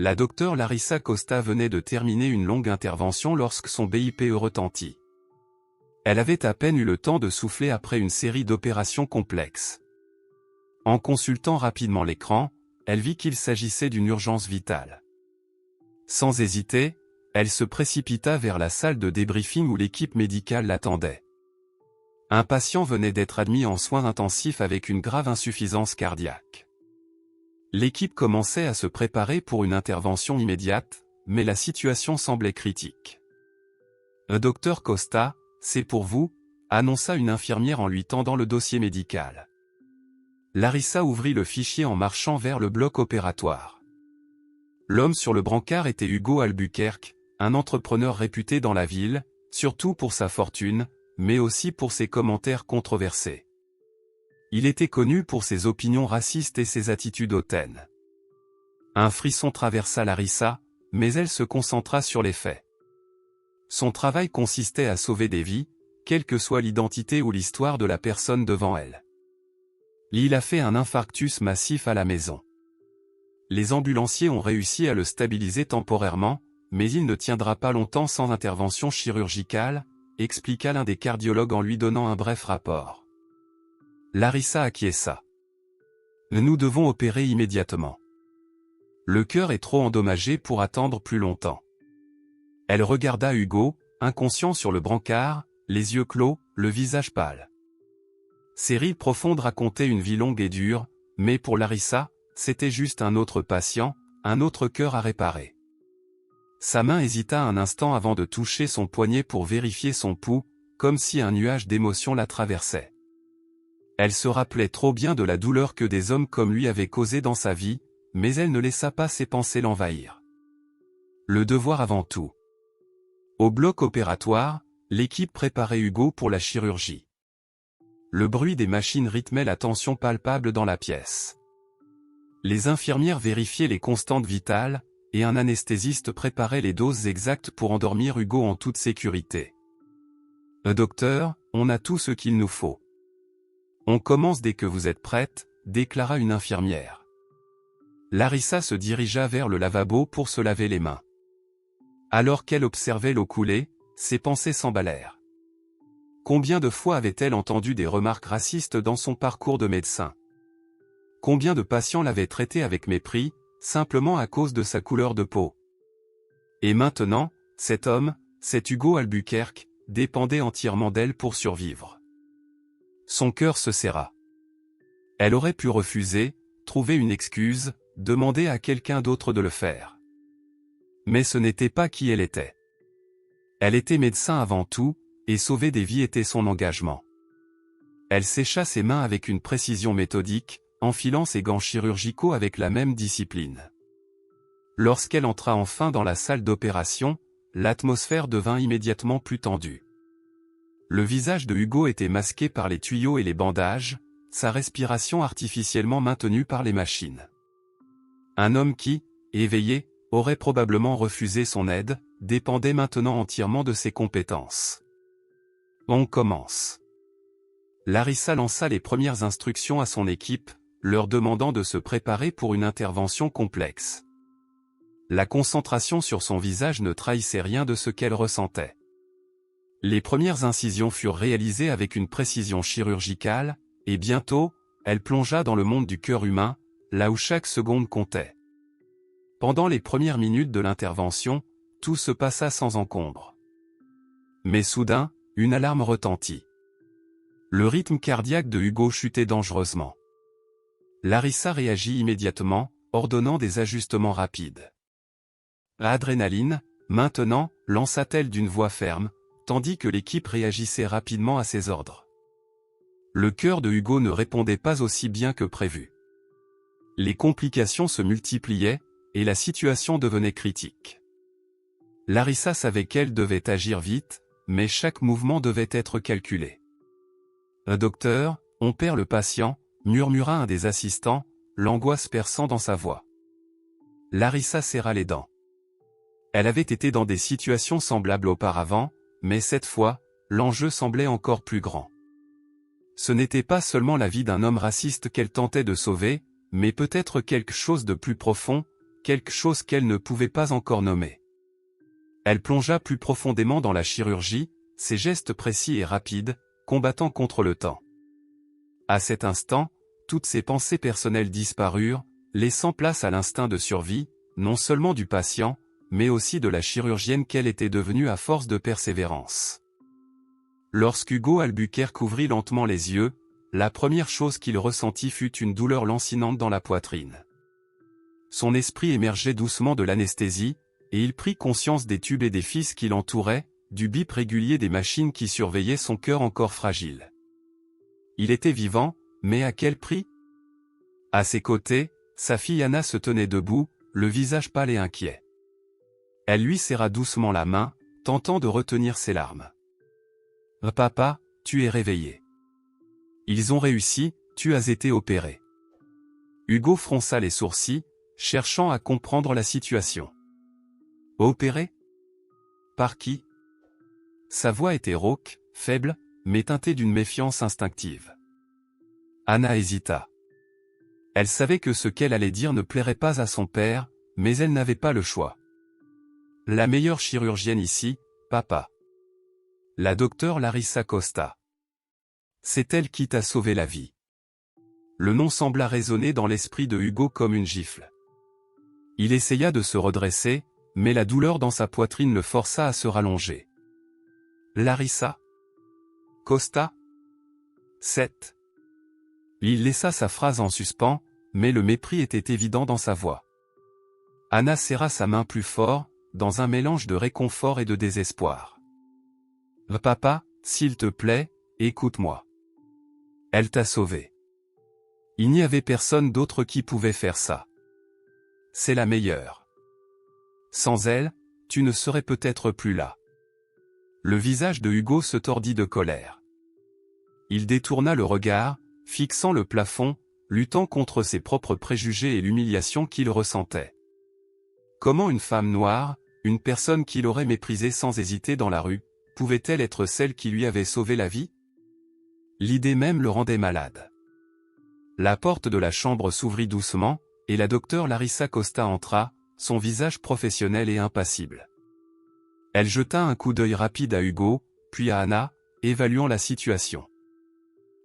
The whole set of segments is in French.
La docteure Larissa Costa venait de terminer une longue intervention lorsque son BIPE retentit. Elle avait à peine eu le temps de souffler après une série d'opérations complexes. En consultant rapidement l'écran, elle vit qu'il s'agissait d'une urgence vitale. Sans hésiter, elle se précipita vers la salle de débriefing où l'équipe médicale l'attendait. Un patient venait d'être admis en soins intensifs avec une grave insuffisance cardiaque. L'équipe commençait à se préparer pour une intervention immédiate, mais la situation semblait critique. « Docteur Costa, c'est pour vous », annonça une infirmière en lui tendant le dossier médical. Larissa ouvrit le fichier en marchant vers le bloc opératoire. L'homme sur le brancard était Hugo Albuquerque, un entrepreneur réputé dans la ville, surtout pour sa fortune, mais aussi pour ses commentaires controversés. Il était connu pour ses opinions racistes et ses attitudes hautaines. Un frisson traversa Larissa, mais elle se concentra sur les faits. Son travail consistait à sauver des vies, quelle que soit l'identité ou l'histoire de la personne devant elle. Il a fait un infarctus massif à la maison. Les ambulanciers ont réussi à le stabiliser temporairement, mais il ne tiendra pas longtemps sans intervention chirurgicale, expliqua l'un des cardiologues en lui donnant un bref rapport. Larissa acquiesça. Nous devons opérer immédiatement. Le cœur est trop endommagé pour attendre plus longtemps. Elle regarda Hugo, inconscient sur le brancard, les yeux clos, le visage pâle. Ses rides profondes racontaient une vie longue et dure, mais pour Larissa, c'était juste un autre patient, un autre cœur à réparer. Sa main hésita un instant avant de toucher son poignet pour vérifier son pouls, comme si un nuage d'émotion la traversait. Elle se rappelait trop bien de la douleur que des hommes comme lui avaient causée dans sa vie, mais elle ne laissa pas ses pensées l'envahir. Le devoir avant tout. Au bloc opératoire, l'équipe préparait Hugo pour la chirurgie. Le bruit des machines rythmait la tension palpable dans la pièce. Les infirmières vérifiaient les constantes vitales, et un anesthésiste préparait les doses exactes pour endormir Hugo en toute sécurité. « Docteur, on a tout ce qu'il nous faut. On commence dès que vous êtes prête », déclara une infirmière. Larissa se dirigea vers le lavabo pour se laver les mains. Alors qu'elle observait l'eau couler, ses pensées s'emballèrent. Combien de fois avait-elle entendu des remarques racistes dans son parcours de médecin? Combien de patients l'avaient traitée avec mépris, simplement à cause de sa couleur de peau? Et maintenant, cet homme, cet Hugo Albuquerque, dépendait entièrement d'elle pour survivre. Son cœur se serra. Elle aurait pu refuser, trouver une excuse, demander à quelqu'un d'autre de le faire. Mais ce n'était pas qui elle était. Elle était médecin avant tout, et sauver des vies était son engagement. Elle sécha ses mains avec une précision méthodique, enfilant ses gants chirurgicaux avec la même discipline. Lorsqu'elle entra enfin dans la salle d'opération, l'atmosphère devint immédiatement plus tendue. Le visage de Hugo était masqué par les tuyaux et les bandages, sa respiration artificiellement maintenue par les machines. Un homme qui, éveillé, aurait probablement refusé son aide, dépendait maintenant entièrement de ses compétences. On commence. Larissa lança les premières instructions à son équipe, leur demandant de se préparer pour une intervention complexe. La concentration sur son visage ne trahissait rien de ce qu'elle ressentait. Les premières incisions furent réalisées avec une précision chirurgicale, et bientôt, elle plongea dans le monde du cœur humain, là où chaque seconde comptait. Pendant les premières minutes de l'intervention, tout se passa sans encombre. Mais soudain, une alarme retentit. Le rythme cardiaque de Hugo chutait dangereusement. Larissa réagit immédiatement, ordonnant des ajustements rapides. Adrénaline, maintenant, lança-t-elle d'une voix ferme, tandis que l'équipe réagissait rapidement à ses ordres. Le cœur de Hugo ne répondait pas aussi bien que prévu. Les complications se multipliaient, et la situation devenait critique. Larissa savait qu'elle devait agir vite, mais chaque mouvement devait être calculé. « Docteur, on perd le patient », murmura un des assistants, l'angoisse perçant dans sa voix. Larissa serra les dents. Elle avait été dans des situations semblables auparavant, mais cette fois, l'enjeu semblait encore plus grand. Ce n'était pas seulement la vie d'un homme raciste qu'elle tentait de sauver, mais peut-être quelque chose de plus profond, quelque chose qu'elle ne pouvait pas encore nommer. Elle plongea plus profondément dans la chirurgie, ses gestes précis et rapides, combattant contre le temps. À cet instant, toutes ses pensées personnelles disparurent, laissant place à l'instinct de survie, non seulement du patient, mais aussi de la chirurgienne qu'elle était devenue à force de persévérance. Lorsqu'Hugo Albuquerque ouvrit lentement les yeux, la première chose qu'il ressentit fut une douleur lancinante dans la poitrine. Son esprit émergeait doucement de l'anesthésie, et il prit conscience des tubes et des fils qui l'entouraient, du bip régulier des machines qui surveillaient son cœur encore fragile. Il était vivant, mais à quel prix? À ses côtés, sa fille Anna se tenait debout, le visage pâle et inquiet. Elle lui serra doucement la main, tentant de retenir ses larmes. « Papa, tu es réveillé. Ils ont réussi, tu as été opéré. » Hugo fronça les sourcils, cherchant à comprendre la situation. « Opéré? Par qui ?» Sa voix était rauque, faible, mais teintée d'une méfiance instinctive. Anna hésita. Elle savait que ce qu'elle allait dire ne plairait pas à son père, mais elle n'avait pas le choix. « La meilleure chirurgienne ici, papa. La docteure Larissa Costa. C'est elle qui t'a sauvé la vie. » Le nom sembla résonner dans l'esprit de Hugo comme une gifle. Il essaya de se redresser, mais la douleur dans sa poitrine le força à se rallonger. « Larissa Costa 7. Il laissa sa phrase en suspens, mais le mépris était évident dans sa voix. Anna serra sa main plus fort, dans un mélange de réconfort et de désespoir. « Papa, s'il te plaît, écoute-moi. Elle t'a sauvé. Il n'y avait personne d'autre qui pouvait faire ça. C'est la meilleure. Sans elle, tu ne serais peut-être plus là. » Le visage de Hugo se tordit de colère. Il détourna le regard, fixant le plafond, luttant contre ses propres préjugés et l'humiliation qu'il ressentait. Comment une femme noire, une personne qu'il aurait méprisée sans hésiter dans la rue, pouvait-elle être celle qui lui avait sauvé la vie? L'idée même le rendait malade. La porte de la chambre s'ouvrit doucement, et la docteure Larissa Costa entra, son visage professionnel et impassible. Elle jeta un coup d'œil rapide à Hugo, puis à Anna, évaluant la situation.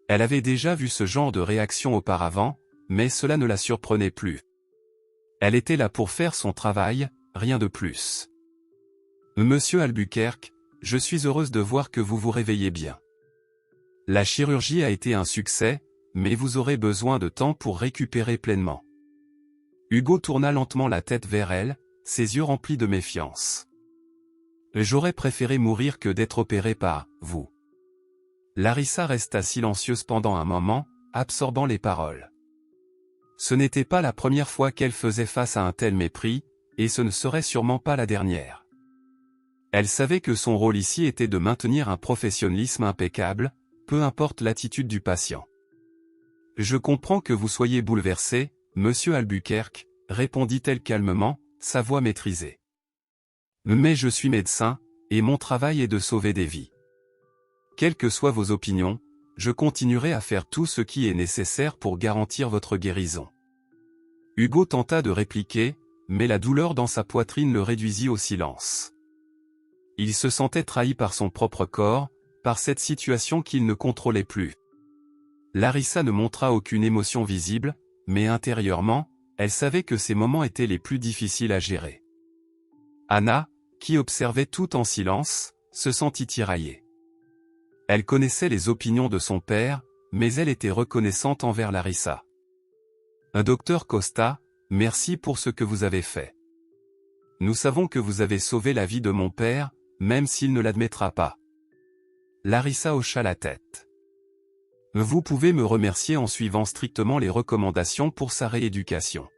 Elle avait déjà vu ce genre de réaction auparavant, mais cela ne la surprenait plus. Elle était là pour faire son travail, rien de plus. « Monsieur Albuquerque, je suis heureuse de voir que vous vous réveillez bien. La chirurgie a été un succès, mais vous aurez besoin de temps pour récupérer pleinement. » Hugo tourna lentement la tête vers elle, ses yeux remplis de méfiance. « J'aurais préféré mourir que d'être opéré par vous. » Larissa resta silencieuse pendant un moment, absorbant les paroles. Ce n'était pas la première fois qu'elle faisait face à un tel mépris, et ce ne serait sûrement pas la dernière. Elle savait que son rôle ici était de maintenir un professionnalisme impeccable, peu importe l'attitude du patient. « Je comprends que vous soyez bouleversé, monsieur Albuquerque, » répondit-elle calmement, sa voix maîtrisée. « Mais je suis médecin, et mon travail est de sauver des vies. Quelles que soient vos opinions, je continuerai à faire tout ce qui est nécessaire pour garantir votre guérison. » Hugo tenta de répliquer, mais la douleur dans sa poitrine le réduisit au silence. Il se sentait trahi par son propre corps, par cette situation qu'il ne contrôlait plus. Larissa ne montra aucune émotion visible, mais intérieurement, elle savait que ces moments étaient les plus difficiles à gérer. Anna, qui observait tout en silence, se sentit tiraillée. Elle connaissait les opinions de son père, mais elle était reconnaissante envers Larissa. « Docteur Costa, merci pour ce que vous avez fait. Nous savons que vous avez sauvé la vie de mon père, même s'il ne l'admettra pas. » Larissa hocha la tête. « Vous pouvez me remercier en suivant strictement les recommandations pour sa rééducation.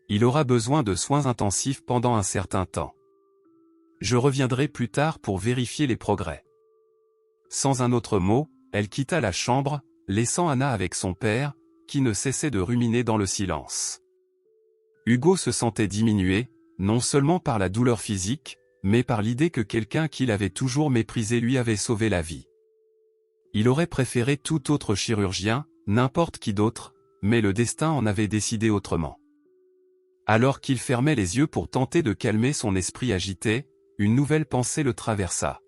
Il aura besoin de soins intensifs pendant un certain temps. Je reviendrai plus tard pour vérifier les progrès. » Sans un autre mot, elle quitta la chambre, laissant Anna avec son père, qui ne cessait de ruminer dans le silence. Hugo se sentait diminué, non seulement par la douleur physique, mais par l'idée que quelqu'un qu'il avait toujours méprisé lui avait sauvé la vie. Il aurait préféré tout autre chirurgien, n'importe qui d'autre, mais le destin en avait décidé autrement. Alors qu'il fermait les yeux pour tenter de calmer son esprit agité, une nouvelle pensée le traversa.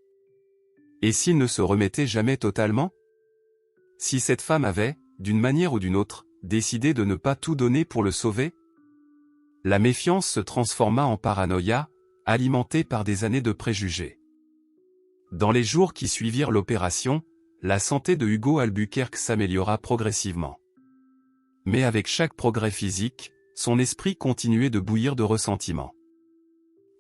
Et s'il ne se remettait jamais totalement? Si cette femme avait, d'une manière ou d'une autre, décidé de ne pas tout donner pour le sauver? La méfiance se transforma en paranoïa, alimentée par des années de préjugés. Dans les jours qui suivirent l'opération, la santé de Hugo Albuquerque s'améliora progressivement. Mais avec chaque progrès physique, son esprit continuait de bouillir de ressentiment.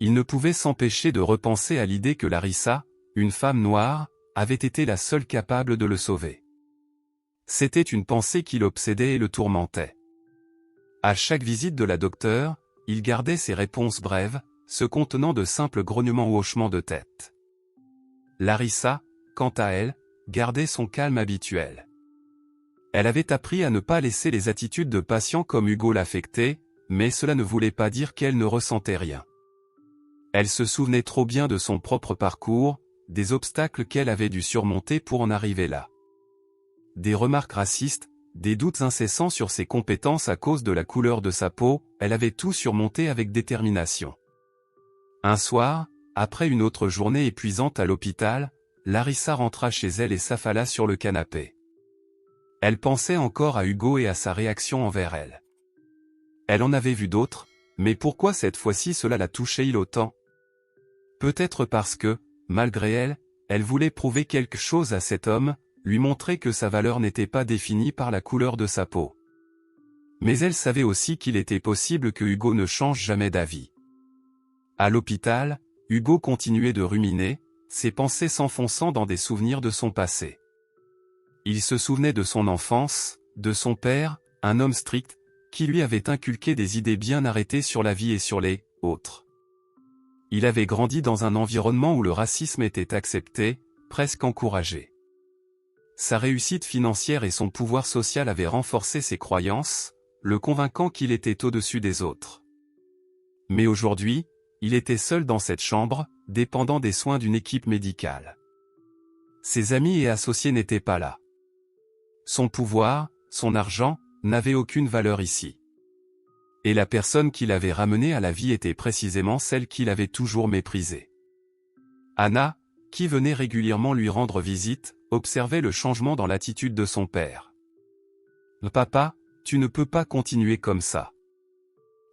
Il ne pouvait s'empêcher de repenser à l'idée que Larissa, une femme noire, avait été la seule capable de le sauver. C'était une pensée qui l'obsédait et le tourmentait. À chaque visite de la docteure, il gardait ses réponses brèves, se contenant de simples grognements ou hochements de tête. Larissa, quant à elle, gardait son calme habituel. Elle avait appris à ne pas laisser les attitudes de patients comme Hugo l'affecter, mais cela ne voulait pas dire qu'elle ne ressentait rien. Elle se souvenait trop bien de son propre parcours, des obstacles qu'elle avait dû surmonter pour en arriver là. Des remarques racistes, des doutes incessants sur ses compétences à cause de la couleur de sa peau, elle avait tout surmonté avec détermination. Un soir, après une autre journée épuisante à l'hôpital, Larissa rentra chez elle et s'affala sur le canapé. Elle pensait encore à Hugo et à sa réaction envers elle. Elle en avait vu d'autres, mais pourquoi cette fois-ci cela la touchait-il autant? Peut-être parce que, malgré elle, elle voulait prouver quelque chose à cet homme, lui montrer que sa valeur n'était pas définie par la couleur de sa peau. Mais elle savait aussi qu'il était possible que Hugo ne change jamais d'avis. À l'hôpital, Hugo continuait de ruminer, ses pensées s'enfonçant dans des souvenirs de son passé. Il se souvenait de son enfance, de son père, un homme strict, qui lui avait inculqué des idées bien arrêtées sur la vie et sur les autres. Il avait grandi dans un environnement où le racisme était accepté, presque encouragé. Sa réussite financière et son pouvoir social avaient renforcé ses croyances, le convainquant qu'il était au-dessus des autres. Mais aujourd'hui, il était seul dans cette chambre, dépendant des soins d'une équipe médicale. Ses amis et associés n'étaient pas là. Son pouvoir, son argent, n'avaient aucune valeur ici. Et la personne qui l'avait ramené à la vie était précisément celle qu'il avait toujours méprisée. Anna, qui venait régulièrement lui rendre visite, observait le changement dans l'attitude de son père. « Papa, tu ne peux pas continuer comme ça.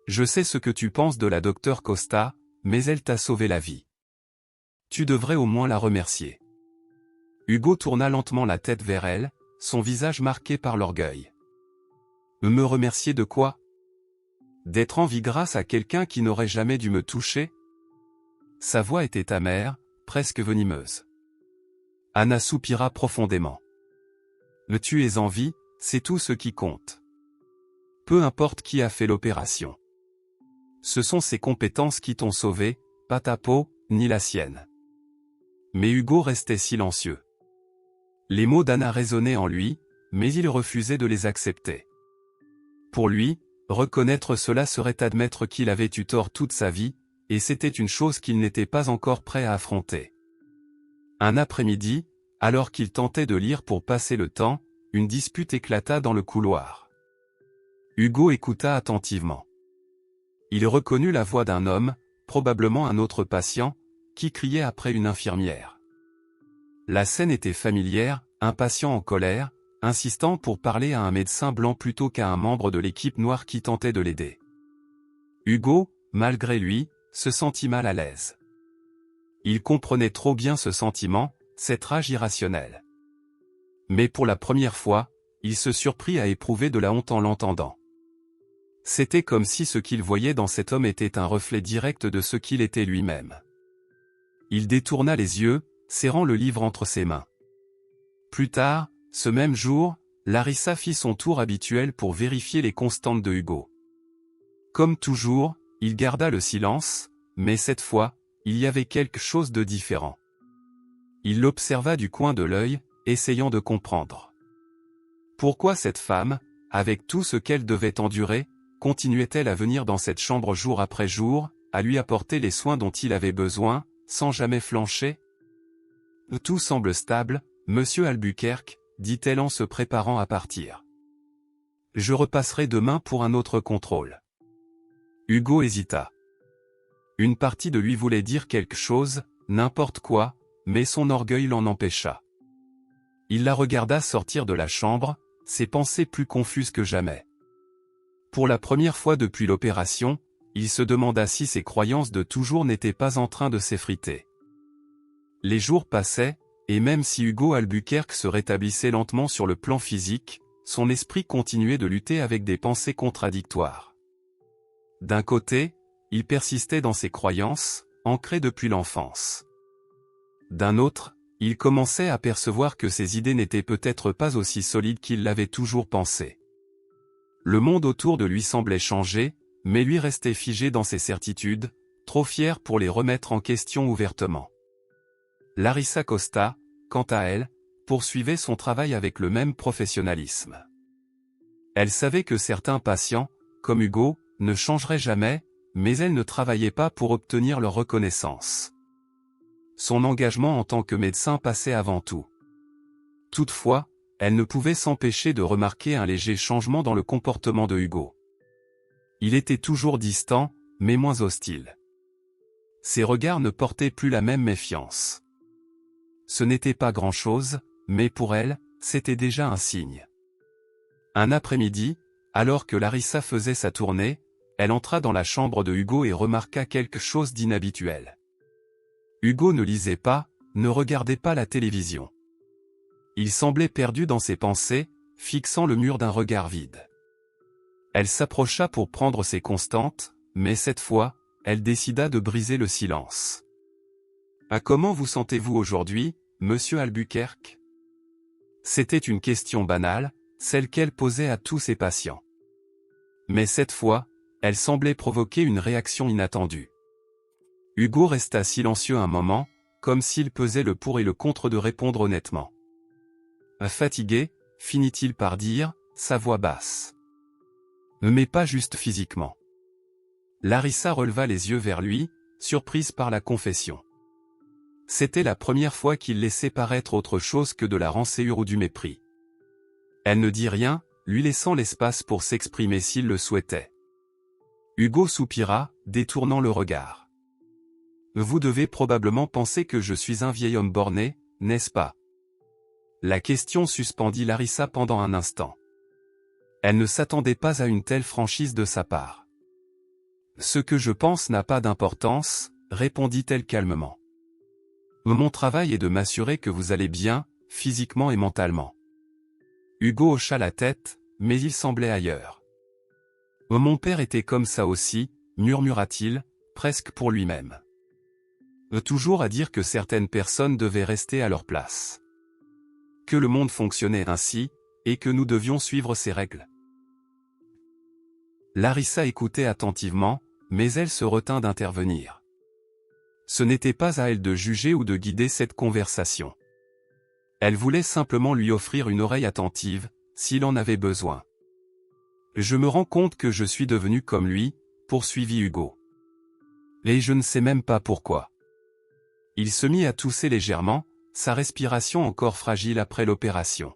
Je sais ce que tu penses de la docteure Costa, mais elle t'a sauvé la vie. Tu devrais au moins la remercier. » Hugo tourna lentement la tête vers elle, son visage marqué par l'orgueil. « Me remercier de quoi? D'être en vie grâce à quelqu'un qui n'aurait jamais dû me toucher ?» Sa voix était amère, presque venimeuse. Anna soupira profondément. « Tu es en vie, c'est tout ce qui compte. Peu importe qui a fait l'opération. Ce sont ses compétences qui t'ont sauvé, pas ta peau, ni la sienne. » Mais Hugo restait silencieux. Les mots d'Anna résonnaient en lui, mais il refusait de les accepter. Pour lui, reconnaître cela serait admettre qu'il avait eu tort toute sa vie, et c'était une chose qu'il n'était pas encore prêt à affronter. Un après-midi, alors qu'il tentait de lire pour passer le temps, une dispute éclata dans le couloir. Hugo écouta attentivement. Il reconnut la voix d'un homme, probablement un autre patient, qui criait après une infirmière. La scène était familière, un patient en colère, insistant pour parler à un médecin blanc plutôt qu'à un membre de l'équipe noire qui tentait de l'aider. Hugo, malgré lui, se sentit mal à l'aise. Il comprenait trop bien ce sentiment, cette rage irrationnelle. Mais pour la première fois, il se surprit à éprouver de la honte en l'entendant. C'était comme si ce qu'il voyait dans cet homme était un reflet direct de ce qu'il était lui-même. Il détourna les yeux, serrant le livre entre ses mains. Plus tard, ce même jour, Larissa fit son tour habituel pour vérifier les constantes de Hugo. Comme toujours, il garda le silence, mais cette fois, il y avait quelque chose de différent. Il l'observa du coin de l'œil, essayant de comprendre. Pourquoi cette femme, avec tout ce qu'elle devait endurer, continuait-elle à venir dans cette chambre jour après jour, à lui apporter les soins dont il avait besoin, sans jamais flancher? « Tout semble stable, monsieur Albuquerque, dit-elle en se préparant à partir. Je repasserai demain pour un autre contrôle. Hugo hésita. Une partie de lui voulait dire quelque chose, n'importe quoi, mais son orgueil l'en empêcha. Il la regarda sortir de la chambre, ses pensées plus confuses que jamais. Pour la première fois depuis l'opération, il se demanda si ses croyances de toujours n'étaient pas en train de s'effriter. Les jours passaient, et même si Hugo Albuquerque se rétablissait lentement sur le plan physique, son esprit continuait de lutter avec des pensées contradictoires. D'un côté, il persistait dans ses croyances, ancrées depuis l'enfance. D'un autre, il commençait à percevoir que ses idées n'étaient peut-être pas aussi solides qu'il l'avait toujours pensé. Le monde autour de lui semblait changer, mais lui restait figé dans ses certitudes, trop fier pour les remettre en question ouvertement. Larissa Costa, quant à elle, poursuivait son travail avec le même professionnalisme. Elle savait que certains patients, comme Hugo, ne changeraient jamais, mais elle ne travaillait pas pour obtenir leur reconnaissance. Son engagement en tant que médecin passait avant tout. Toutefois, elle ne pouvait s'empêcher de remarquer un léger changement dans le comportement de Hugo. Il était toujours distant, mais moins hostile. Ses regards ne portaient plus la même méfiance. Ce n'était pas grand-chose, mais pour elle, c'était déjà un signe. Un après-midi, alors que Larissa faisait sa tournée, elle entra dans la chambre de Hugo et remarqua quelque chose d'inhabituel. Hugo ne lisait pas, ne regardait pas la télévision. Il semblait perdu dans ses pensées, fixant le mur d'un regard vide. Elle s'approcha pour prendre ses constantes, mais cette fois, elle décida de briser le silence. « Comment vous sentez-vous aujourd'hui, monsieur Albuquerque ?» C'était une question banale, celle qu'elle posait à tous ses patients. Mais cette fois, elle semblait provoquer une réaction inattendue. Hugo resta silencieux un moment, comme s'il pesait le pour et le contre de répondre honnêtement. Fatigué, finit-il par dire, sa voix basse. Mais pas juste physiquement. Larissa releva les yeux vers lui, surprise par la confession. C'était la première fois qu'il laissait paraître autre chose que de la rançéure ou du mépris. Elle ne dit rien, lui laissant l'espace pour s'exprimer s'il le souhaitait. Hugo soupira, détournant le regard. « Vous devez probablement penser que je suis un vieil homme borné, n'est-ce pas ?» La question suspendit Larissa pendant un instant. Elle ne s'attendait pas à une telle franchise de sa part. « Ce que je pense n'a pas d'importance, » répondit-elle calmement. « Mon travail est de m'assurer que vous allez bien, physiquement et mentalement. » Hugo hocha la tête, mais il semblait ailleurs. « Mon père était comme ça aussi, » murmura-t-il, presque pour lui-même. Toujours à dire que certaines personnes devaient rester à leur place. Que le monde fonctionnait ainsi, et que nous devions suivre ses règles. Larissa écoutait attentivement, mais elle se retint d'intervenir. Ce n'était pas à elle de juger ou de guider cette conversation. Elle voulait simplement lui offrir une oreille attentive, s'il en avait besoin. « Je me rends compte que je suis devenu comme lui, » poursuivit Hugo. « Et je ne sais même pas pourquoi. » Il se mit à tousser légèrement, sa respiration encore fragile après l'opération.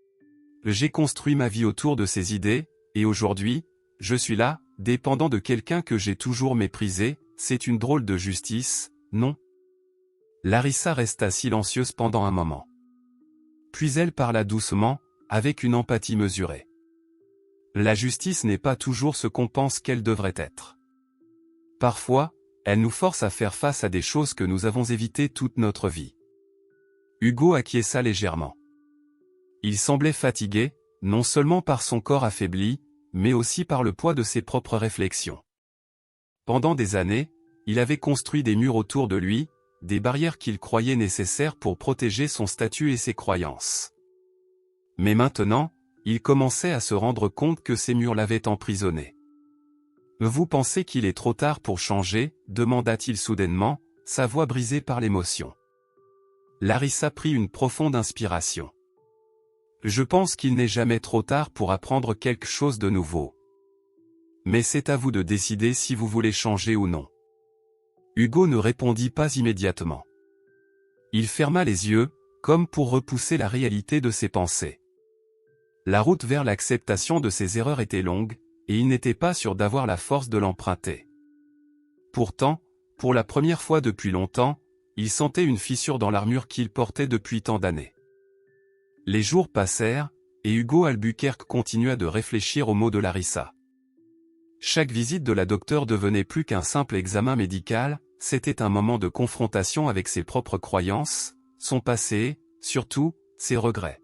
« J'ai construit ma vie autour de ces idées, et aujourd'hui, je suis là, dépendant de quelqu'un que j'ai toujours méprisé, c'est une drôle de justice, non ?» Larissa resta silencieuse pendant un moment. Puis elle parla doucement, avec une empathie mesurée. « La justice n'est pas toujours ce qu'on pense qu'elle devrait être. Parfois, elle nous force à faire face à des choses que nous avons évitées toute notre vie. » Hugo acquiesça légèrement. Il semblait fatigué, non seulement par son corps affaibli, mais aussi par le poids de ses propres réflexions. Pendant des années, il avait construit des murs autour de lui, des barrières qu'il croyait nécessaires pour protéger son statut et ses croyances. Mais maintenant, il commençait à se rendre compte que ces murs l'avaient emprisonné. « Vous pensez qu'il est trop tard pour changer ?» demanda-t-il soudainement, sa voix brisée par l'émotion. Larissa prit une profonde inspiration. « Je pense qu'il n'est jamais trop tard pour apprendre quelque chose de nouveau. Mais c'est à vous de décider si vous voulez changer ou non. » Hugo ne répondit pas immédiatement. Il ferma les yeux, comme pour repousser la réalité de ses pensées. La route vers l'acceptation de ses erreurs était longue, et il n'était pas sûr d'avoir la force de l'emprunter. Pourtant, pour la première fois depuis longtemps, il sentait une fissure dans l'armure qu'il portait depuis tant d'années. Les jours passèrent, et Hugo Albuquerque continua de réfléchir aux mots de Larissa. Chaque visite de la docteure devenait plus qu'un simple examen médical, c'était un moment de confrontation avec ses propres croyances, son passé, surtout, ses regrets.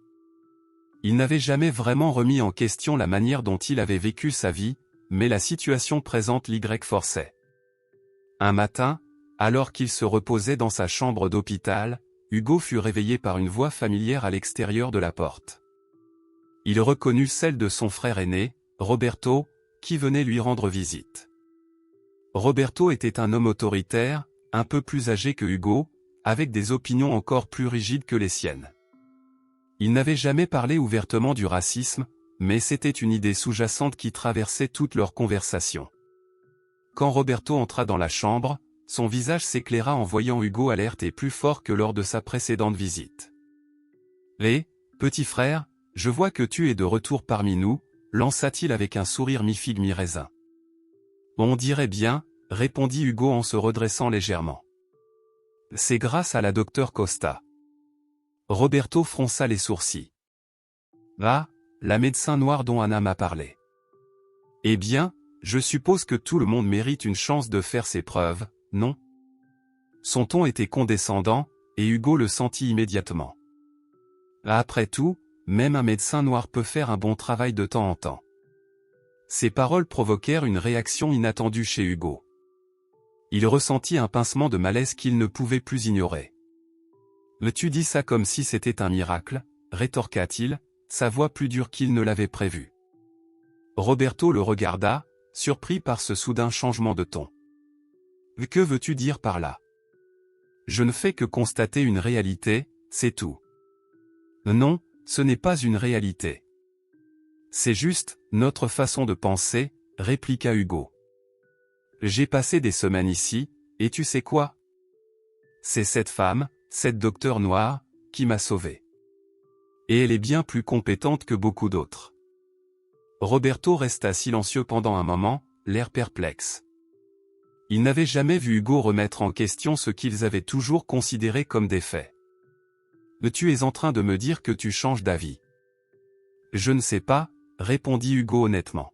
Il n'avait jamais vraiment remis en question la manière dont il avait vécu sa vie, mais la situation présente l'y forçait. Un matin, alors qu'il se reposait dans sa chambre d'hôpital, Hugo fut réveillé par une voix familière à l'extérieur de la porte. Il reconnut celle de son frère aîné, Roberto, qui venait lui rendre visite. Roberto était un homme autoritaire, un peu plus âgé que Hugo, avec des opinions encore plus rigides que les siennes. Il n'avait jamais parlé ouvertement du racisme, mais c'était une idée sous-jacente qui traversait toute leur conversation. Quand Roberto entra dans la chambre, son visage s'éclaira en voyant Hugo alerte et plus fort que lors de sa précédente visite. « Hé, petit frère, je vois que tu es de retour parmi nous », lança-t-il avec un sourire mi-figue mi-raisin. « On dirait bien », répondit Hugo en se redressant légèrement. « C'est grâce à la docteure Costa. » Roberto fronça les sourcils. « Ah, la médecin noire dont Anna m'a parlé. Eh bien, je suppose que tout le monde mérite une chance de faire ses preuves, non ?» Son ton était condescendant, et Hugo le sentit immédiatement. Après tout, même un médecin noir peut faire un bon travail de temps en temps. Ces paroles provoquèrent une réaction inattendue chez Hugo. Il ressentit un pincement de malaise qu'il ne pouvait plus ignorer. « Tu dis ça comme si c'était un miracle », rétorqua-t-il, sa voix plus dure qu'il ne l'avait prévu. Roberto le regarda, surpris par ce soudain changement de ton. « Que veux-tu dire par là ? Je ne fais que constater une réalité, c'est tout. » « Non, ce n'est pas une réalité. C'est juste notre façon de penser, » répliqua Hugo. « J'ai passé des semaines ici, et tu sais quoi ? C'est cette femme, cette docteure noire, qui m'a sauvé. Et elle est bien plus compétente que beaucoup d'autres. » Roberto resta silencieux pendant un moment, l'air perplexe. Il n'avait jamais vu Hugo remettre en question ce qu'ils avaient toujours considéré comme des faits. « Tu es en train de me dire que tu changes d'avis. » « Je ne sais pas, » répondit Hugo honnêtement.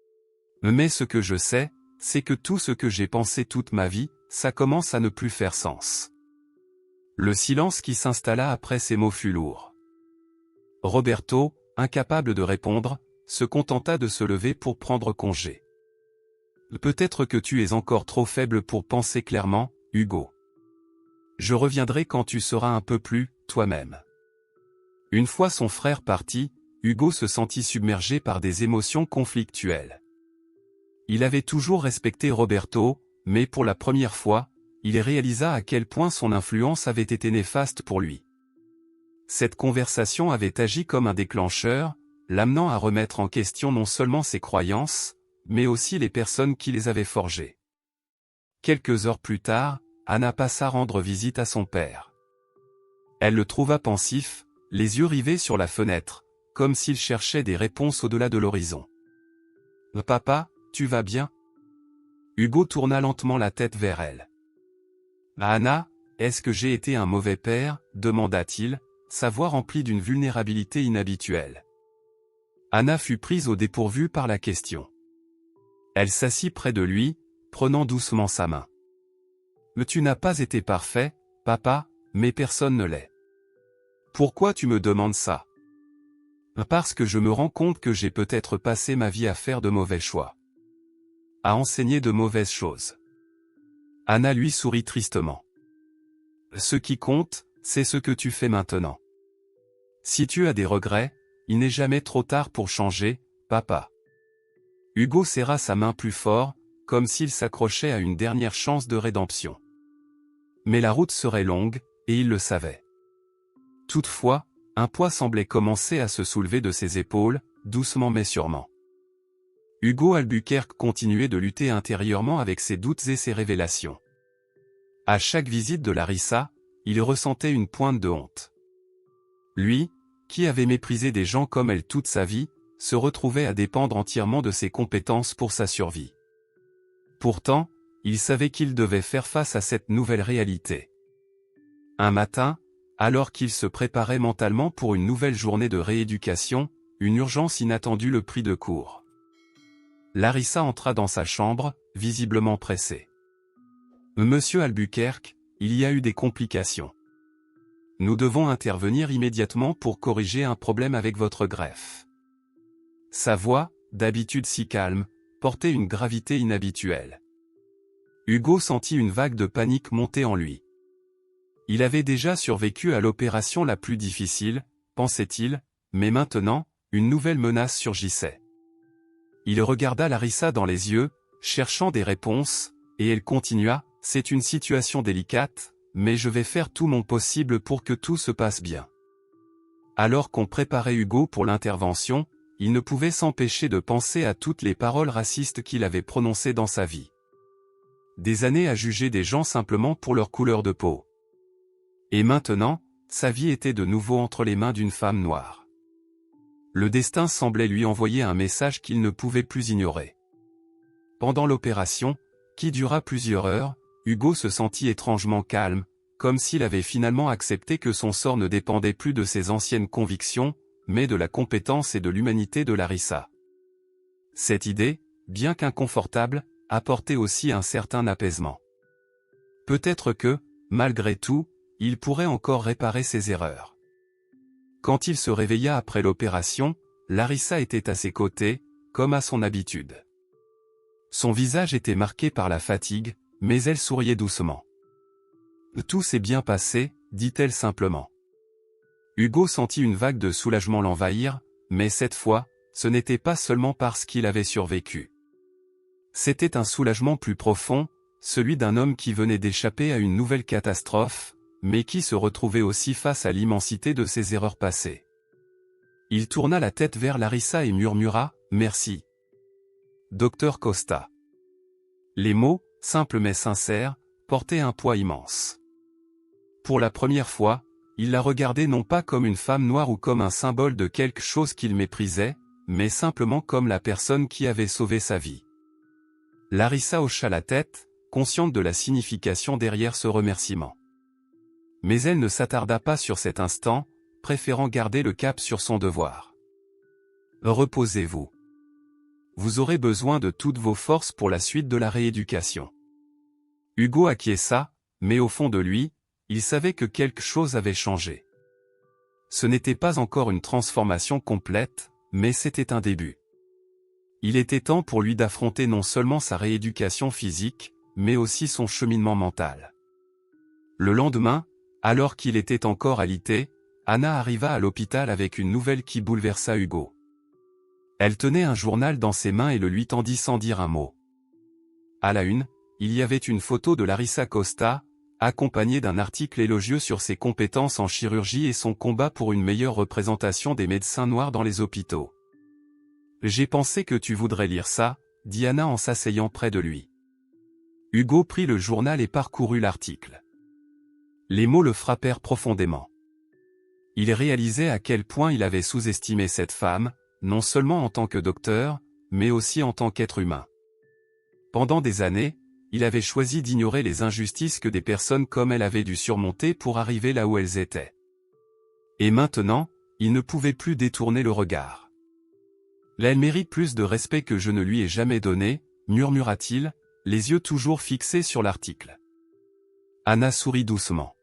« Mais ce que je sais, c'est que tout ce que j'ai pensé toute ma vie, ça commence à ne plus faire sens. » Le silence qui s'installa après ces mots fut lourd. Roberto, incapable de répondre, se contenta de se lever pour prendre congé. « Peut-être que tu es encore trop faible pour penser clairement, Hugo. Je reviendrai quand tu seras un peu plus, toi-même. » Une fois son frère parti, Hugo se sentit submergé par des émotions conflictuelles. Il avait toujours respecté Roberto, mais pour la première fois, il réalisa à quel point son influence avait été néfaste pour lui. Cette conversation avait agi comme un déclencheur, l'amenant à remettre en question non seulement ses croyances, mais aussi les personnes qui les avaient forgées. Quelques heures plus tard, Anna passa rendre visite à son père. Elle le trouva pensif, les yeux rivés sur la fenêtre, comme s'il cherchait des réponses au-delà de l'horizon. « Papa, tu vas bien ?» Hugo tourna lentement la tête vers elle. « Anna, est-ce que j'ai été un mauvais père ?» demanda-t-il, sa voix remplie d'une vulnérabilité inhabituelle. Anna fut prise au dépourvu par la question. Elle s'assit près de lui, prenant doucement sa main. « Tu n'as pas été parfait, papa, mais personne ne l'est. Pourquoi tu me demandes ça ? Parce que je me rends compte que j'ai peut-être passé ma vie à faire de mauvais choix. À enseigner de mauvaises choses. » Anna lui sourit tristement. « Ce qui compte, c'est ce que tu fais maintenant. Si tu as des regrets, il n'est jamais trop tard pour changer, papa. » Hugo serra sa main plus fort, comme s'il s'accrochait à une dernière chance de rédemption. Mais la route serait longue, et il le savait. Toutefois, un poids semblait commencer à se soulever de ses épaules, doucement mais sûrement. Hugo Albuquerque continuait de lutter intérieurement avec ses doutes et ses révélations. À chaque visite de Larissa, il ressentait une pointe de honte. Lui, qui avait méprisé des gens comme elle toute sa vie, se retrouvait à dépendre entièrement de ses compétences pour sa survie. Pourtant, il savait qu'il devait faire face à cette nouvelle réalité. Un matin, alors qu'il se préparait mentalement pour une nouvelle journée de rééducation, une urgence inattendue le prit de court. Larissa entra dans sa chambre, visiblement pressée. « Monsieur Albuquerque, il y a eu des complications. Nous devons intervenir immédiatement pour corriger un problème avec votre greffe. » Sa voix, d'habitude si calme, portait une gravité inhabituelle. Hugo sentit une vague de panique monter en lui. Il avait déjà survécu à l'opération la plus difficile, pensait-il, mais maintenant, une nouvelle menace surgissait. Il regarda Larissa dans les yeux, cherchant des réponses, et elle continua, « C'est une situation délicate, mais je vais faire tout mon possible pour que tout se passe bien. » Alors qu'on préparait Hugo pour l'intervention, il ne pouvait s'empêcher de penser à toutes les paroles racistes qu'il avait prononcées dans sa vie. Des années à juger des gens simplement pour leur couleur de peau. Et maintenant, sa vie était de nouveau entre les mains d'une femme noire. Le destin semblait lui envoyer un message qu'il ne pouvait plus ignorer. Pendant l'opération, qui dura plusieurs heures, Hugo se sentit étrangement calme, comme s'il avait finalement accepté que son sort ne dépendait plus de ses anciennes convictions, mais de la compétence et de l'humanité de Larissa. Cette idée, bien qu'inconfortable, apportait aussi un certain apaisement. Peut-être que, malgré tout, il pourrait encore réparer ses erreurs. Quand il se réveilla après l'opération, Larissa était à ses côtés, comme à son habitude. Son visage était marqué par la fatigue, mais elle souriait doucement. « Tout s'est bien passé », dit-elle simplement. Hugo sentit une vague de soulagement l'envahir, mais cette fois, ce n'était pas seulement parce qu'il avait survécu. C'était un soulagement plus profond, celui d'un homme qui venait d'échapper à une nouvelle catastrophe, mais qui se retrouvait aussi face à l'immensité de ses erreurs passées. Il tourna la tête vers Larissa et murmura « Merci. Docteur Costa ». Les mots, simples mais sincères, portaient un poids immense. Pour la première fois, il la regardait non pas comme une femme noire ou comme un symbole de quelque chose qu'il méprisait, mais simplement comme la personne qui avait sauvé sa vie. Larissa hocha la tête, consciente de la signification derrière ce remerciement. Mais elle ne s'attarda pas sur cet instant, préférant garder le cap sur son devoir. « Reposez-vous. Vous aurez besoin de toutes vos forces pour la suite de la rééducation. » Hugo acquiesça, mais au fond de lui, il savait que quelque chose avait changé. Ce n'était pas encore une transformation complète, mais c'était un début. Il était temps pour lui d'affronter non seulement sa rééducation physique, mais aussi son cheminement mental. Le lendemain, alors qu'il était encore alité, Anna arriva à l'hôpital avec une nouvelle qui bouleversa Hugo. Elle tenait un journal dans ses mains et le lui tendit sans dire un mot. À la une, il y avait une photo de Larissa Costa, accompagnée d'un article élogieux sur ses compétences en chirurgie et son combat pour une meilleure représentation des médecins noirs dans les hôpitaux. « J'ai pensé que tu voudrais lire ça », dit Anna en s'asseyant près de lui. Hugo prit le journal et parcourut l'article. Les mots le frappèrent profondément. Il réalisait à quel point il avait sous-estimé cette femme, non seulement en tant que docteur, mais aussi en tant qu'être humain. Pendant des années, il avait choisi d'ignorer les injustices que des personnes comme elle avaient dû surmonter pour arriver là où elles étaient. Et maintenant, il ne pouvait plus détourner le regard. « Elle mérite plus de respect que je ne lui ai jamais donné », murmura-t-il, les yeux toujours fixés sur l'article. Anna sourit doucement.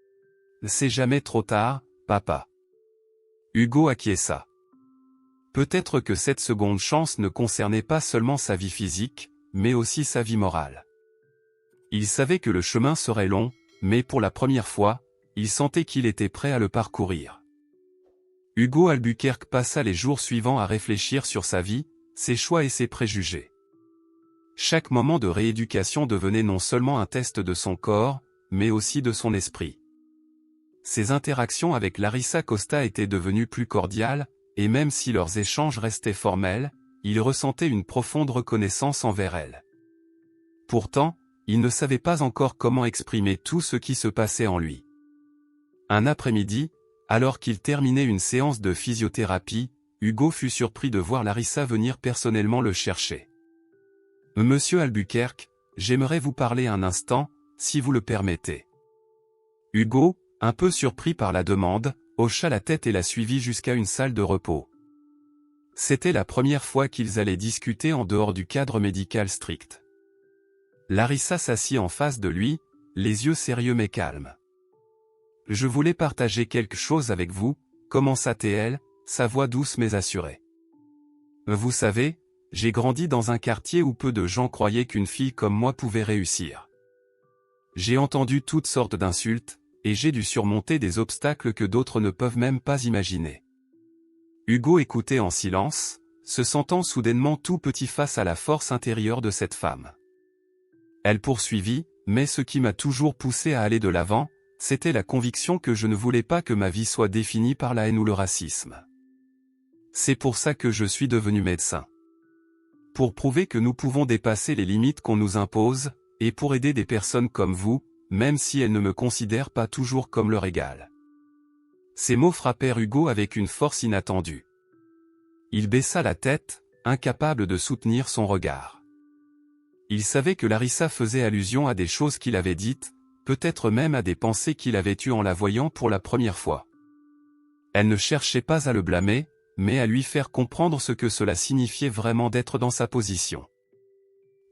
« C'est jamais trop tard, papa. » Hugo acquiesça. Peut-être que cette seconde chance ne concernait pas seulement sa vie physique, mais aussi sa vie morale. Il savait que le chemin serait long, mais pour la première fois, il sentait qu'il était prêt à le parcourir. Hugo Albuquerque passa les jours suivants à réfléchir sur sa vie, ses choix et ses préjugés. Chaque moment de rééducation devenait non seulement un test de son corps, mais aussi de son esprit. Ses interactions avec Larissa Costa étaient devenues plus cordiales, et même si leurs échanges restaient formels, il ressentait une profonde reconnaissance envers elle. Pourtant, il ne savait pas encore comment exprimer tout ce qui se passait en lui. Un après-midi, alors qu'il terminait une séance de physiothérapie, Hugo fut surpris de voir Larissa venir personnellement le chercher. « Monsieur Albuquerque, j'aimerais vous parler un instant, si vous le permettez. » Hugo, un peu surpris par la demande, hocha la tête et la suivit jusqu'à une salle de repos. C'était la première fois qu'ils allaient discuter en dehors du cadre médical strict. Larissa s'assit en face de lui, les yeux sérieux mais calmes. « Je voulais partager quelque chose avec vous, » commença-t-elle, sa voix douce mais assurée. « Vous savez, j'ai grandi dans un quartier où peu de gens croyaient qu'une fille comme moi pouvait réussir. J'ai entendu toutes sortes d'insultes, et j'ai dû surmonter des obstacles que d'autres ne peuvent même pas imaginer. » Hugo écoutait en silence, se sentant soudainement tout petit face à la force intérieure de cette femme. Elle poursuivit, « Mais ce qui m'a toujours poussé à aller de l'avant, c'était la conviction que je ne voulais pas que ma vie soit définie par la haine ou le racisme. C'est pour ça que je suis devenu médecin. Pour prouver que nous pouvons dépasser les limites qu'on nous impose, et pour aider des personnes comme vous, même si elles ne me considèrent pas toujours comme leur égal. » Ces mots frappèrent Hugo avec une force inattendue. Il baissa la tête, incapable de soutenir son regard. Il savait que Larissa faisait allusion à des choses qu'il avait dites, peut-être même à des pensées qu'il avait eues en la voyant pour la première fois. Elle ne cherchait pas à le blâmer, mais à lui faire comprendre ce que cela signifiait vraiment d'être dans sa position.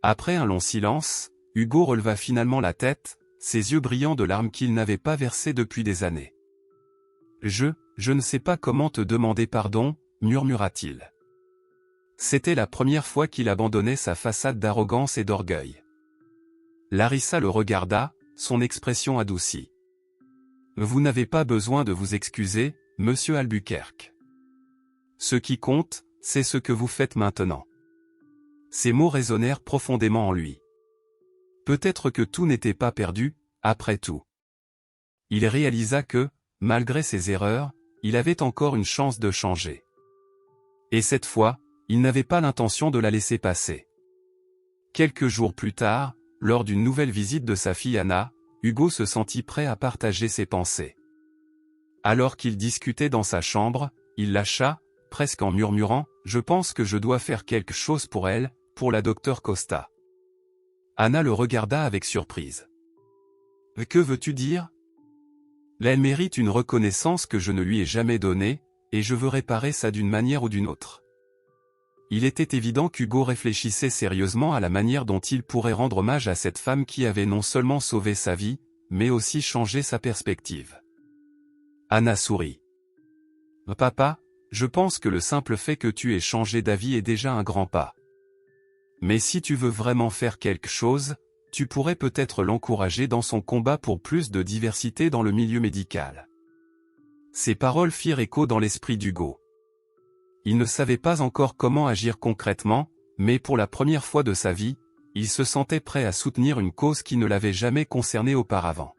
Après un long silence, Hugo releva finalement la tête, ses yeux brillants de larmes qu'il n'avait pas versées depuis des années. « Je ne sais pas comment te demander pardon, » murmura-t-il. C'était la première fois qu'il abandonnait sa façade d'arrogance et d'orgueil. Larissa le regarda, son expression adoucie. « Vous n'avez pas besoin de vous excuser, monsieur Albuquerque. Ce qui compte, c'est ce que vous faites maintenant. » Ces mots résonnèrent profondément en lui. Peut-être que tout n'était pas perdu, après tout. Il réalisa que, malgré ses erreurs, il avait encore une chance de changer. Et cette fois, il n'avait pas l'intention de la laisser passer. Quelques jours plus tard, lors d'une nouvelle visite de sa fille Anna, Hugo se sentit prêt à partager ses pensées. Alors qu'il discutait dans sa chambre, il lâcha, presque en murmurant, « Je pense que je dois faire quelque chose pour elle, pour la docteure Costa. » Anna le regarda avec surprise. « Que veux-tu dire ? » « Elle mérite une reconnaissance que je ne lui ai jamais donnée, et je veux réparer ça d'une manière ou d'une autre. » Il était évident qu'Hugo réfléchissait sérieusement à la manière dont il pourrait rendre hommage à cette femme qui avait non seulement sauvé sa vie, mais aussi changé sa perspective. Anna sourit. « Papa, je pense que le simple fait que tu aies changé d'avis est déjà un grand pas. Mais si tu veux vraiment faire quelque chose, tu pourrais peut-être l'encourager dans son combat pour plus de diversité dans le milieu médical. » Ces paroles firent écho dans l'esprit d'Hugo. Il ne savait pas encore comment agir concrètement, mais pour la première fois de sa vie, il se sentait prêt à soutenir une cause qui ne l'avait jamais concerné auparavant.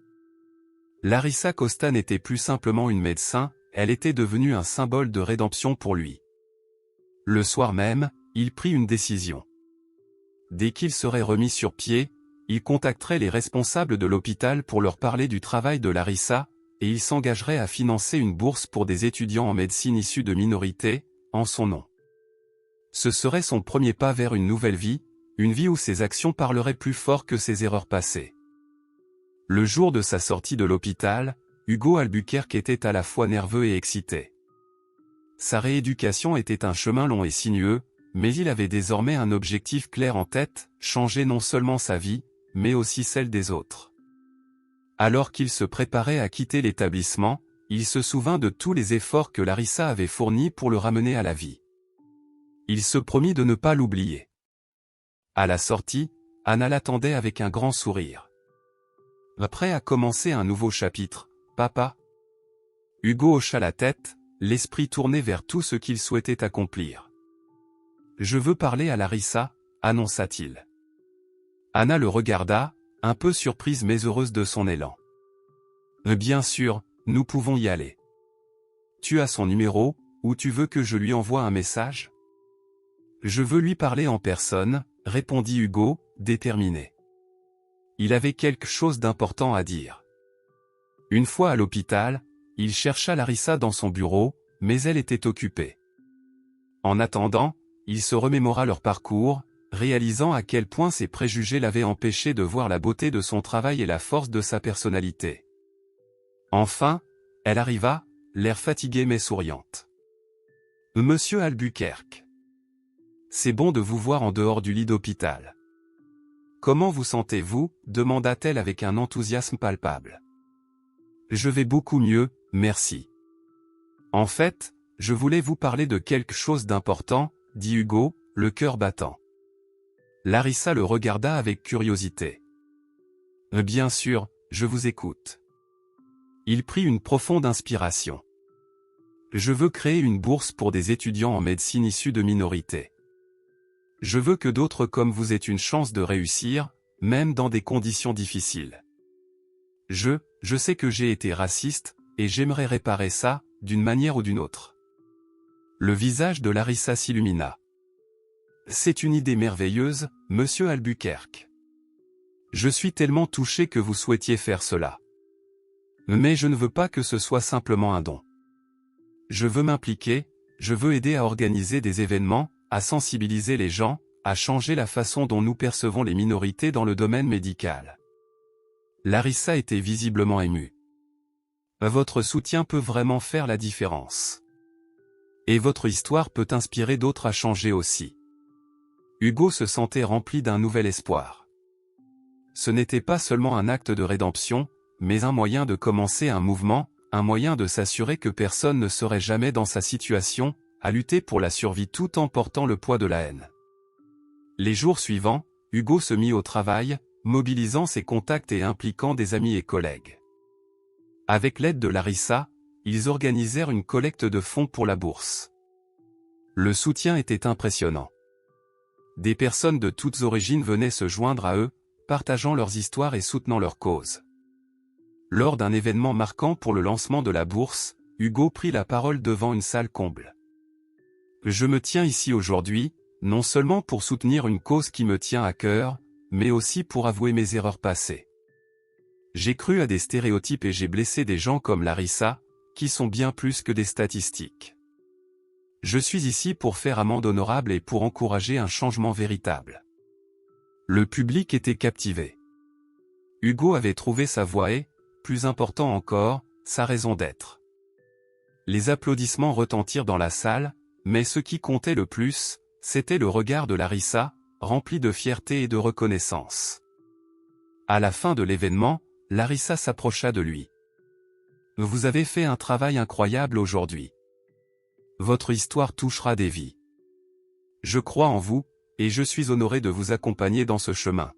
Larissa Costa n'était plus simplement une médecin, elle était devenue un symbole de rédemption pour lui. Le soir même, il prit une décision. Dès qu'il serait remis sur pied, il contacterait les responsables de l'hôpital pour leur parler du travail de Larissa, et il s'engagerait à financer une bourse pour des étudiants en médecine issus de minorités, en son nom. Ce serait son premier pas vers une nouvelle vie, une vie où ses actions parleraient plus fort que ses erreurs passées. Le jour de sa sortie de l'hôpital, Hugo Albuquerque était à la fois nerveux et excité. Sa rééducation était un chemin long et sinueux, mais il avait désormais un objectif clair en tête, changer non seulement sa vie, mais aussi celle des autres. Alors qu'il se préparait à quitter l'établissement, il se souvint de tous les efforts que Larissa avait fournis pour le ramener à la vie. Il se promit de ne pas l'oublier. À la sortie, Anna l'attendait avec un grand sourire. « Prêt à commencer un nouveau chapitre, papa ?» Hugo hocha la tête, l'esprit tourné vers tout ce qu'il souhaitait accomplir. « Je veux parler à Larissa, » annonça-t-il. Anna le regarda, un peu surprise mais heureuse de son élan. « Bien sûr, nous pouvons y aller. Tu as son numéro, ou tu veux que je lui envoie un message ? » « Je veux lui parler en personne, » répondit Hugo, déterminé. Il avait quelque chose d'important à dire. Une fois à l'hôpital, il chercha Larissa dans son bureau, mais elle était occupée. En attendant, il se remémora leur parcours, réalisant à quel point ses préjugés l'avaient empêché de voir la beauté de son travail et la force de sa personnalité. Enfin, elle arriva, l'air fatigué mais souriante. « Monsieur Albuquerque. C'est bon de vous voir en dehors du lit d'hôpital. Comment vous sentez-vous » demanda-t-elle avec un enthousiasme palpable. « Je vais beaucoup mieux, merci. En fait, je voulais vous parler de quelque chose d'important, » dit Hugo, le cœur battant. Larissa le regarda avec curiosité. « Bien sûr, je vous écoute. » Il prit une profonde inspiration. « Je veux créer une bourse pour des étudiants en médecine issus de minorités. Je veux que d'autres comme vous aient une chance de réussir, même dans des conditions difficiles. Je sais que j'ai été raciste, et j'aimerais réparer ça, d'une manière ou d'une autre. » Le visage de Larissa s'illumina. « C'est une idée merveilleuse, monsieur Albuquerque. Je suis tellement touché que vous souhaitiez faire cela. Mais je ne veux pas que ce soit simplement un don. Je veux m'impliquer, je veux aider à organiser des événements, à sensibiliser les gens, à changer la façon dont nous percevons les minorités dans le domaine médical. » Larissa était visiblement émue. « Votre soutien peut vraiment faire la différence. Et votre histoire peut inspirer d'autres à changer aussi. » Hugo se sentait rempli d'un nouvel espoir. Ce n'était pas seulement un acte de rédemption, mais un moyen de commencer un mouvement, un moyen de s'assurer que personne ne serait jamais dans sa situation, à lutter pour la survie tout en portant le poids de la haine. Les jours suivants, Hugo se mit au travail, mobilisant ses contacts et impliquant des amis et collègues. Avec l'aide de Larissa, ils organisèrent une collecte de fonds pour la bourse. Le soutien était impressionnant. Des personnes de toutes origines venaient se joindre à eux, partageant leurs histoires et soutenant leur cause. Lors d'un événement marquant pour le lancement de la bourse, Hugo prit la parole devant une salle comble. « Je me tiens ici aujourd'hui, non seulement pour soutenir une cause qui me tient à cœur, mais aussi pour avouer mes erreurs passées. J'ai cru à des stéréotypes et j'ai blessé des gens comme Larissa, qui sont bien plus que des statistiques. Je suis ici pour faire amende honorable et pour encourager un changement véritable. » Le public était captivé. Hugo avait trouvé sa voix et, plus important encore, sa raison d'être. Les applaudissements retentirent dans la salle, mais ce qui comptait le plus, c'était le regard de Larissa, rempli de fierté et de reconnaissance. À la fin de l'événement, Larissa s'approcha de lui. « Vous avez fait un travail incroyable aujourd'hui. Votre histoire touchera des vies. Je crois en vous, et je suis honoré de vous accompagner dans ce chemin. »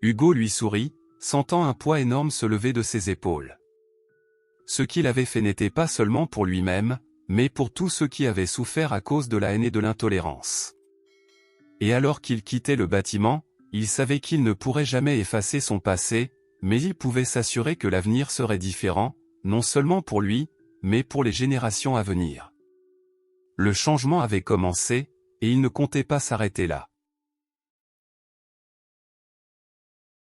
Hugo lui sourit, sentant un poids énorme se lever de ses épaules. Ce qu'il avait fait n'était pas seulement pour lui-même, mais pour tous ceux qui avaient souffert à cause de la haine et de l'intolérance. Et alors qu'il quittait le bâtiment, il savait qu'il ne pourrait jamais effacer son passé, mais il pouvait s'assurer que l'avenir serait différent, non seulement pour lui, mais pour les générations à venir. Le changement avait commencé, et il ne comptait pas s'arrêter là.